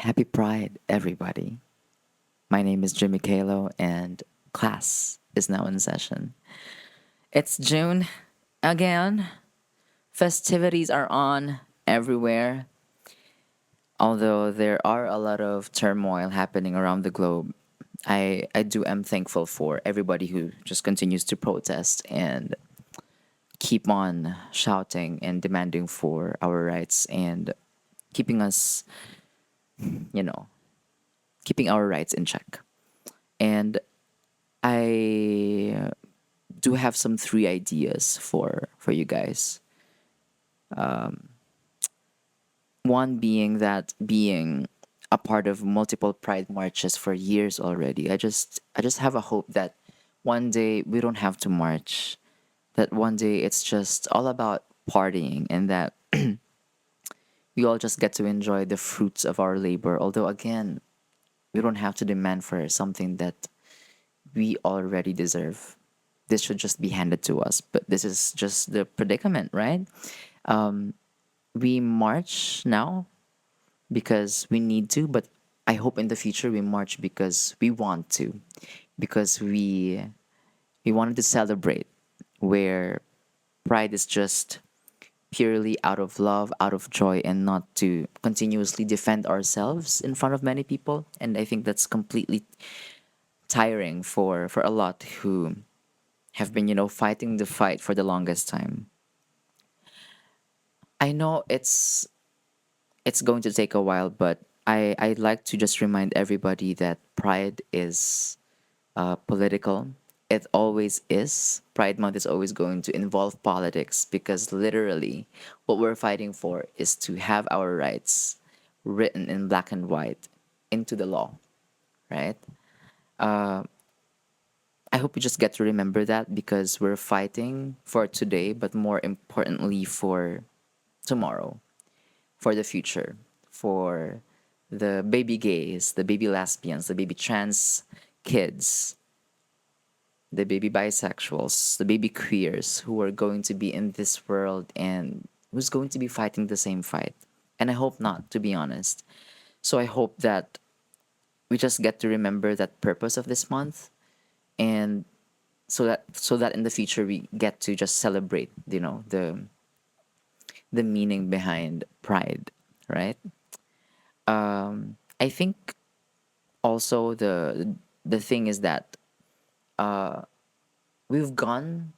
Happy Pride, everybody. My name is Jimmy Khalo, and class is now in session. It's June again. Festivities are on everywhere. Although there are a lot of turmoil happening around the globe, I do am thankful for everybody who just continues to protest and keep on shouting and demanding for our rights and keeping us, you know, keeping our rights in check. And I do have some three ideas for you guys. One being that being a part of multiple pride marches for years already. I just have a hope that one day we don't have to march. That one day it's just all about partying and that we all just get to enjoy the fruits of our labor. Although again, we don't have to demand for something that we already deserve. This should just be handed to us. But this is just the predicament, right? We march now because we need to, but I hope in the future we march because we want to, because we wanted to celebrate where pride is just purely out of love, out of joy, and not to continuously defend ourselves in front of many people. And I think that's completely tiring for a lot who have been, fighting the fight for the longest time. I know it's going to take a while, but I'd like to just remind everybody that pride is political. It always is. Pride Month is always going to involve politics because literally what we're fighting for is to have our rights written in black and white into the law, right? I hope you just get to remember that because we're fighting for today, but more importantly for tomorrow, for the future, for the baby gays, the baby lesbians, the baby trans kids, the baby bisexuals, the baby queers who are going to be in this world and who's going to be fighting the same fight. And I hope not, to be honest. So I hope that we just get to remember that purpose of this month and so that in the future we get to just celebrate, the meaning behind pride, right? I think also the thing is that we've gone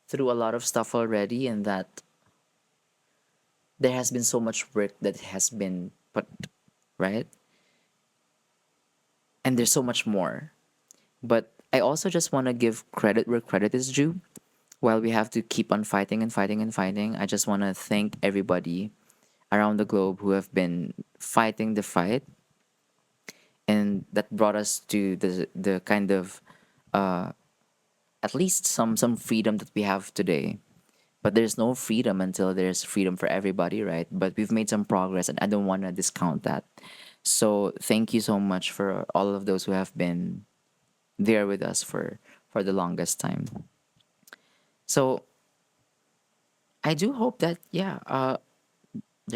through a lot of stuff already and that there has been so much work that has been put, right? And there's so much more. But I also just want to give credit where credit is due. While we have to keep on fighting and fighting and fighting, I just want to thank everybody around the globe who have been fighting the fight and that brought us to the kind of at least some freedom that we have today. But there's no freedom until there's freedom for everybody, right? But we've made some progress and I don't want to discount that. So thank you so much for all of those who have been there with us for the longest time. So I do hope that there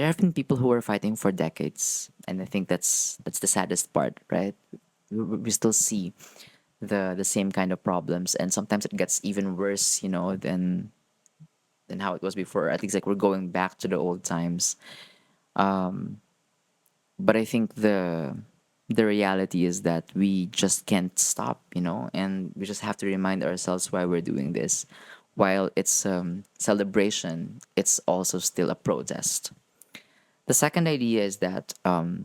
have been people who are fighting for decades, and I think that's the saddest part, right? We still see the same kind of problems, and sometimes it gets even worse, than how it was before. At least like we're going back to the old times. But I think the reality is that we just can't stop, and we just have to remind ourselves why we're doing this. While it's celebration, it's also still a protest. The second idea is that I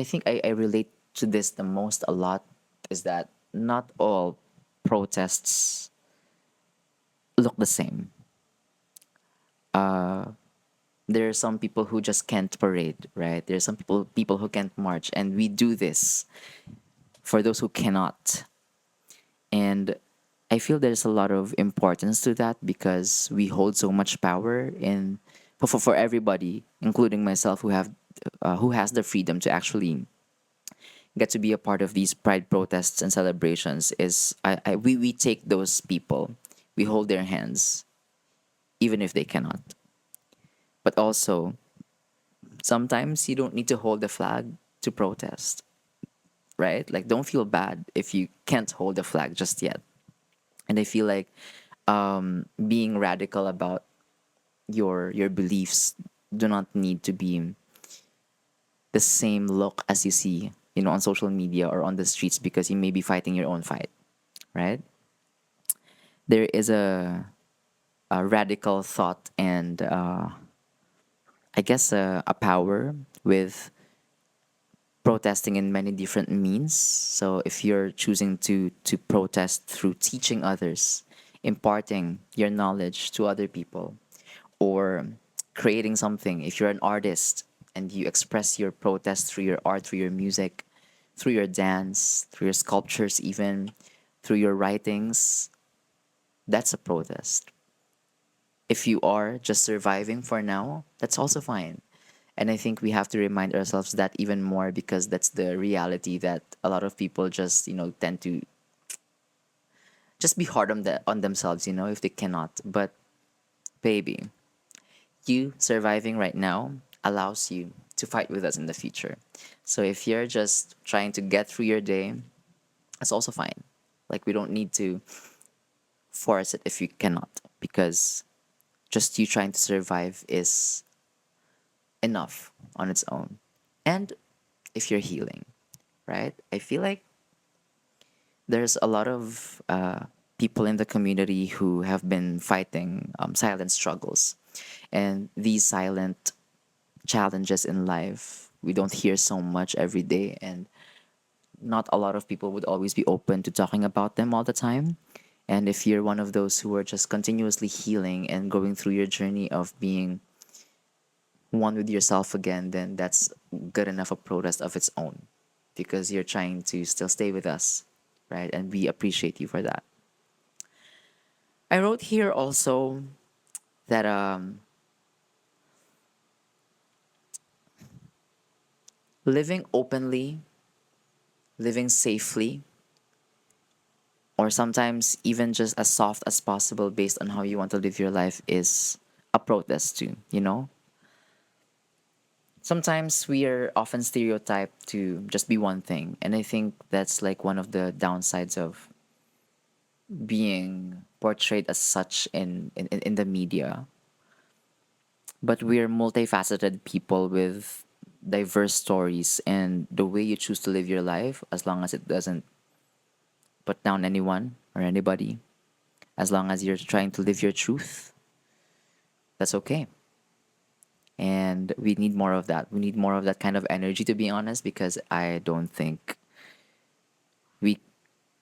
think I relate to this the most a lot is that not all protests look the same. There are some people who just can't parade, right? There are some people who can't march, and we do this for those who cannot. And I feel there's a lot of importance to that because we hold so much power in for everybody, including myself, who has the freedom to actually get to be a part of these pride protests and celebrations. Is we take those people, we hold their hands, even if they cannot. But also Sometimes you don't need to hold the flag to protest, right? Like, don't feel bad if you can't hold the flag just yet. And I feel like being radical about your beliefs do not need to be the same look as you see, on social media or on the streets, because you may be fighting your own fight, right? There is a radical thought and I guess a power with protesting in many different means. So if you're choosing to protest through teaching others, imparting your knowledge to other people, or creating something, if you're an artist and you express your protest through your art, through your music, through your dance, through your sculptures, even through your writings, that's a protest. If you are just surviving for now, that's also fine. And I think we have to remind ourselves that even more, because that's the reality that a lot of people just, tend to just be hard on themselves, if they cannot. But baby, you surviving right now allows you to fight with us in the future. So if you're just trying to get through your day, that's also fine. Like, we don't need to force it if you cannot, because just you trying to survive is enough on its own. And if you're healing, right? I feel like there's a lot of people in the community who have been fighting silent struggles. And these silent challenges in life, we don't hear so much every day. And not a lot of people would always be open to talking about them all the time. And if you're one of those who are just continuously healing and going through your journey of being one with yourself again, then that's good enough a protest of its own, because you're trying to still stay with us, right? And we appreciate you for that. I wrote here also that living openly, living safely, or sometimes even just as soft as possible based on how you want to live your life is a protest too. Sometimes we are often stereotyped to just be one thing. And I think that's like one of the downsides of being portrayed as such in the media. But we're multifaceted people with diverse stories, and the way you choose to live your life, as long as it doesn't put down anyone or anybody, as long as you're trying to live your truth, that's okay. And we need more of that. We need more of that kind of energy, to be honest, because I don't think we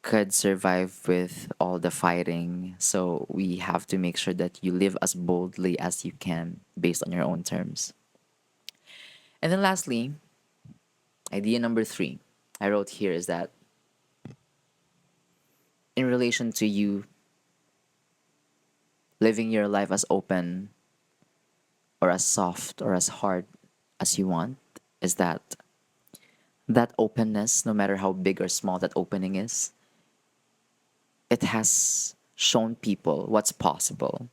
could survive with all the fighting. So we have to make sure that you live as boldly as you can based on your own terms. And then lastly, idea number 3 I wrote here is that in relation to you living your life as open or as soft or as hard as you want, is that openness, no matter how big or small that opening is, it has shown people what's possible.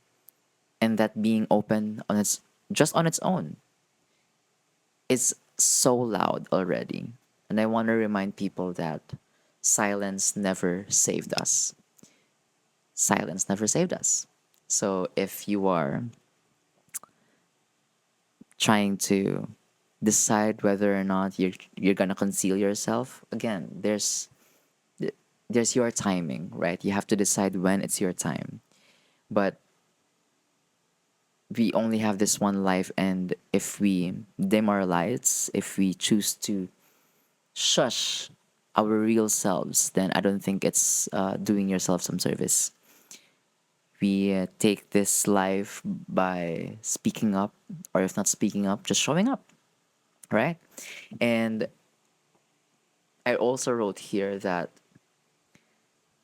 And that being open on its just on its own is so loud already. And I want to remind people that silence never saved us. Silence never saved us. So if you are trying to decide whether or not you're gonna conceal yourself, again, there's your timing, right? You have to decide when it's your time. But we only have this one life, and if we dim our lights, if we choose to shush our real selves, then I don't think it's doing yourself some service. We take this life by speaking up, or if not speaking up, just showing up, right? And I also wrote here that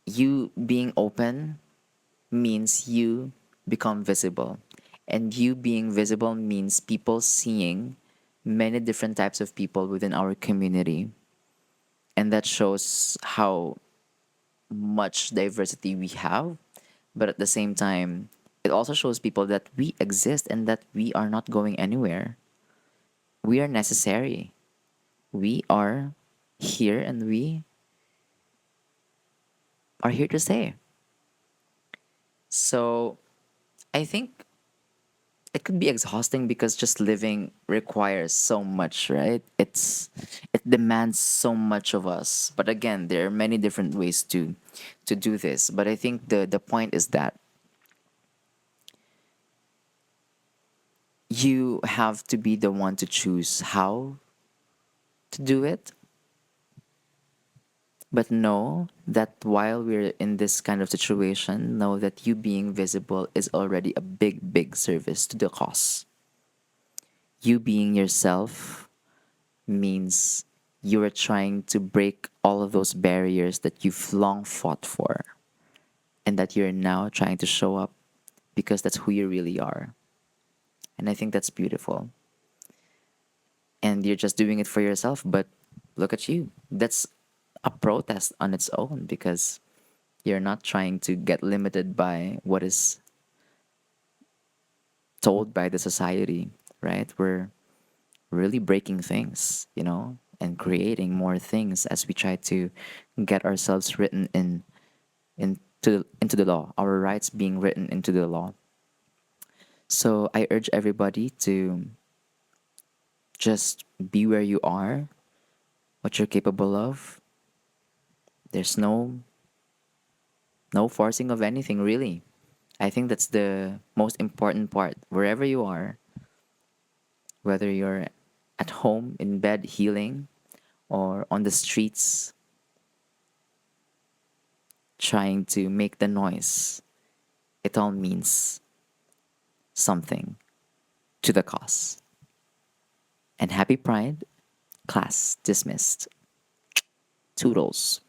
you being open means you become visible. And you being visible means people seeing many different types of people within our community. And that shows how much diversity we have. But at the same time, it also shows people that we exist and that we are not going anywhere. we are necessary. We are here and we are here to stay. So I think it could be exhausting because just living requires so much, right? It demands so much of us. But again, there are many different ways to do this. But I think the point is that you have to be the one to choose how to do it. But know that while we're in this kind of situation, know that you being visible is already a big, big service to the cause. You being yourself means you are trying to break all of those barriers that you've long fought for and that you're now trying to show up because that's who you really are. And I think that's beautiful. And you're just doing it for yourself, but look at you. That's a protest on its own because you're not trying to get limited by what is told by the society, right? We're really breaking things, and creating more things as we try to get ourselves written into the law, our rights being written into the law. So I urge everybody to just be where you are, what you're capable of. There's no forcing of anything really. I think that's the most important part. Wherever you are, whether you're at home in bed healing or on the streets trying to make the noise, it all means something to the cause. And happy Pride, class dismissed. Toodles.